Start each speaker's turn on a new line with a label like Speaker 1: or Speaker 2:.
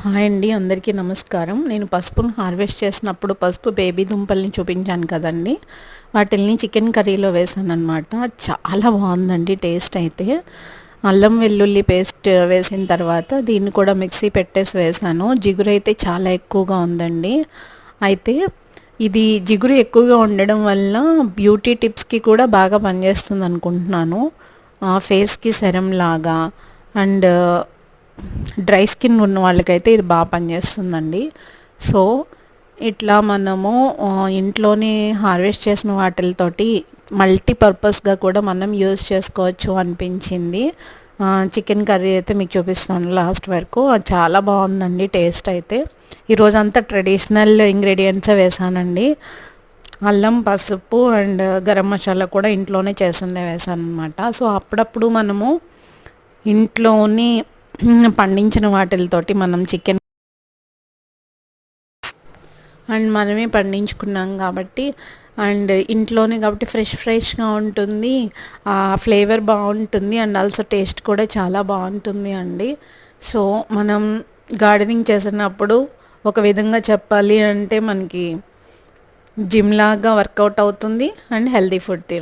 Speaker 1: Hi అండి, అందరికీ నమస్కారం. నేను పసుపును హార్వెస్ట్ చేసినప్పుడు పసుపు బేబీ దుంపల్ని చూపించాను కదండి, వాటిల్ని చికెన్ కర్రీలో వేసాను అనమాట. చాలా బాగుందండి టేస్ట్ అయితే. అల్లం వెల్లుల్లి పేస్ట్ వేసిన తర్వాత దీన్ని కూడా మిక్సీ పెట్టేసి వేసాను. జిగురు అయితే చాలా ఎక్కువగా ఉందండి. అయితే ఇది జిగురు ఎక్కువగా ఉండడం వల్ల బ్యూటీ టిప్స్కి కూడా బాగా పనిచేస్తుంది అనుకుంటున్నాను. ఫేస్కి సెరం లాగా అండ్ డ్రై స్కిన్ ఉన్న వాళ్ళకైతే ఇది బాగా పనిచేస్తుందండి. సో ఇట్లా మనము ఇంట్లోనే హార్వెస్ట్ చేసిన వాటితోటి మల్టీపర్పస్గా కూడా మనం యూజ్ చేసుకోవచ్చు అనిపించింది. చికెన్ కర్రీ అయితే మీకు చూపిస్తాను లాస్ట్ వరకు. అది చాలా బాగుందండి టేస్ట్ అయితే. ఈరోజంతా ట్రెడిషనల్ ఇంగ్రీడియంట్సే వేసానండి. అల్లం, పసుపు అండ్ గరం మసాలా కూడా ఇంట్లోనే చేసిందే వేసాను అనమాట. సో అప్పుడప్పుడు మనము ఇంట్లోని పండించిన వాటితోటి మనం చికెన్ అండ్ మనమే పండించుకున్నాం కాబట్టి అండ్ ఇంట్లోనే కాబట్టి ఫ్రెష్గా ఉంటుంది. ఆ ఫ్లేవర్ బాగుంటుంది అండ్ ఆల్సో టేస్ట్ కూడా చాలా బాగుంటుంది అండి. సో మనం గార్డెనింగ్ చేసినప్పుడు ఒక విధంగా చెప్పాలి అంటే మనకి జిమ్ లాగా వర్కౌట్ అవుతుంది అండ్ హెల్తీ ఫుడ్ తిన